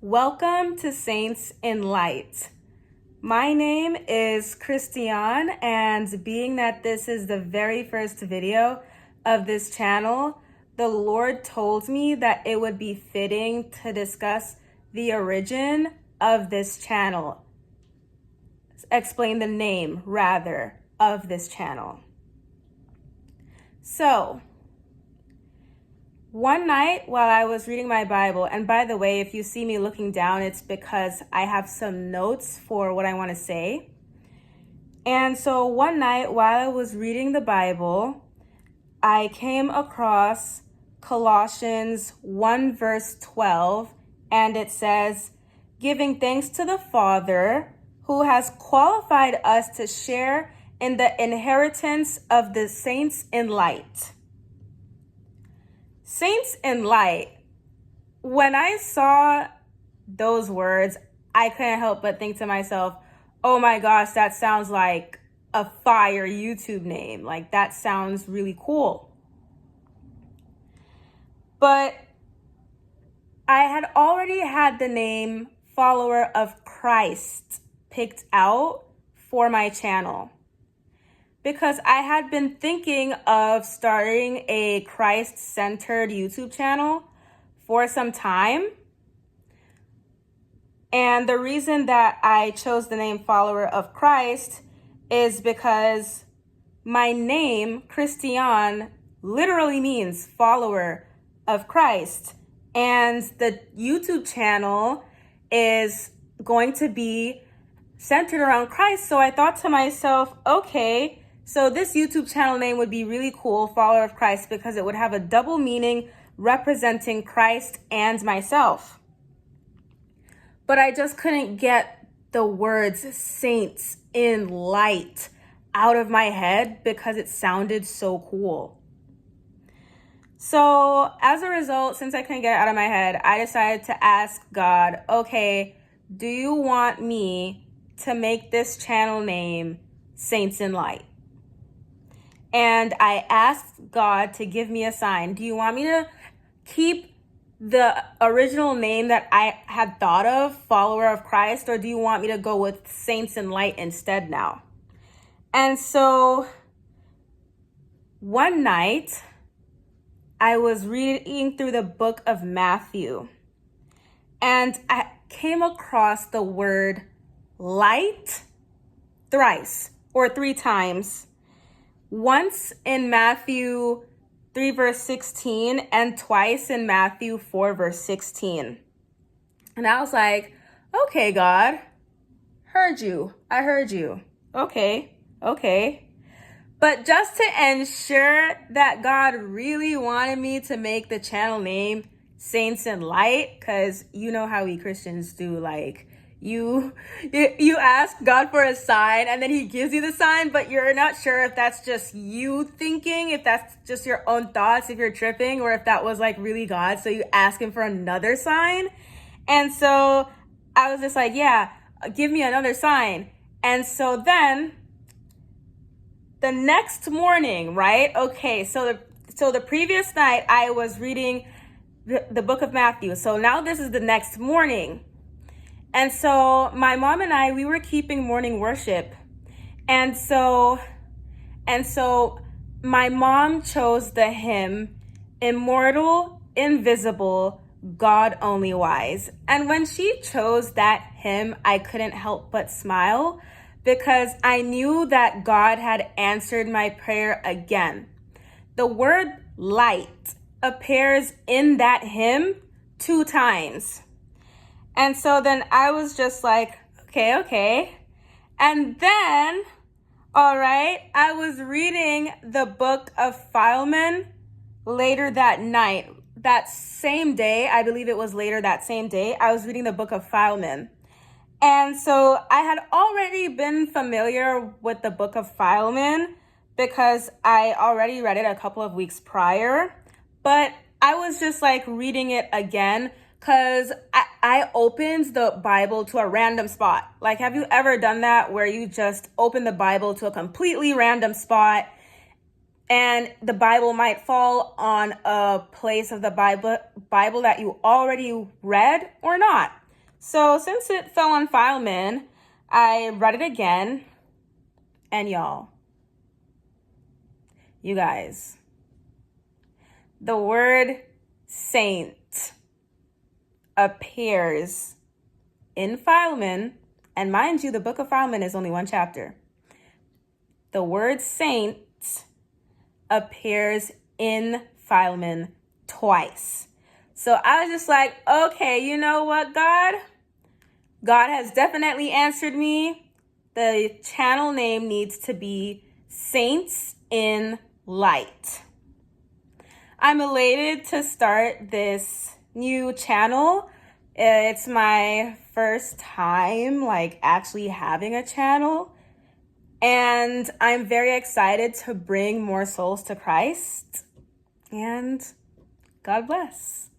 Welcome to Saints in Light. My name is Christiane, and being that this is the very first video of this channel, the Lord told me that it would be fitting to discuss the origin of this channel. Explain the name, rather, of this channel. So, one night while I was reading my Bible, and by the way, if you see me looking down, it's because I have some notes for what I want to say. And so one night while I was reading the Bible, I came across Colossians 1 verse 12, and it says, "Giving thanks to the Father who has qualified us to share in the inheritance of the saints in light." Saints in light. When I saw those words, I couldn't help but think to myself, oh my gosh, that sounds like a fire YouTube name. Like, that sounds really cool. But I had already had the name Follower of Christ picked out for my channel, because I had been thinking of starting a Christ-centered YouTube channel for some time. And the reason that I chose the name Follower of Christ is because my name, Christiane, literally means follower of Christ. And the YouTube channel is going to be centered around Christ. So I thought to myself, okay, so this YouTube channel name would be really cool, Follower of Christ, because it would have a double meaning representing Christ and myself. But I just couldn't get the words saints in light out of my head because it sounded so cool. So as a result, since I couldn't get it out of my head, I decided to ask God, okay, do you want me to make this channel name Saints in Light? And I asked God to give me a sign. Do you want me to keep the original name that I had thought of, Follower of Christ, or do you want me to go with Saints in Light instead now? And so one night, I was reading through the book of Matthew, and I came across the word light thrice, or 3 times. Once in Matthew 3 verse 16 and twice in Matthew 4 verse 16. And I was like, okay, God, heard you. I heard you. Okay. But just to ensure that God really wanted me to make the channel name Saints in Light, because you know how we Christians do, like, you ask God for a sign and then he gives you the sign, but you're not sure if that's just you thinking, if that's just your own thoughts, if you're tripping, or if that was like really God. So you ask him for another sign. And so I was just like, yeah, give me another sign. And so then the next morning, right? Okay, so the previous night I was reading the book of Matthew. So now this is the next morning. And so my mom and I, we were keeping morning worship. And so my mom chose the hymn, Immortal, Invisible, God Only Wise. And when she chose that hymn, I couldn't help but smile, because I knew that God had answered my prayer again. The word light appears in that hymn 2 times. And so then I was just like, okay. And then, all right, I was reading the book of Philemon later that night. That same day, I believe it was later that same day, I was reading the book of Philemon. And so I had already been familiar with the book of Philemon because I already read it a couple of weeks prior. But I was just like reading it again because I opened the Bible to a random spot. Like, have you ever done that where you just open the Bible to a completely random spot and the Bible might fall on a place of the Bible that you already read or not? So since it fell on Philemon, I read it again. And y'all, you guys, the word saint appears in Philemon. And mind you, the book of Philemon is only one chapter. The word saint appears in Philemon twice. So I was just like, okay, you know what, God? God has definitely answered me. The channel name needs to be Saints in Light. I'm elated to start this new channel. It's my first time actually having a channel. And I'm very excited to bring more souls to Christ. And God bless.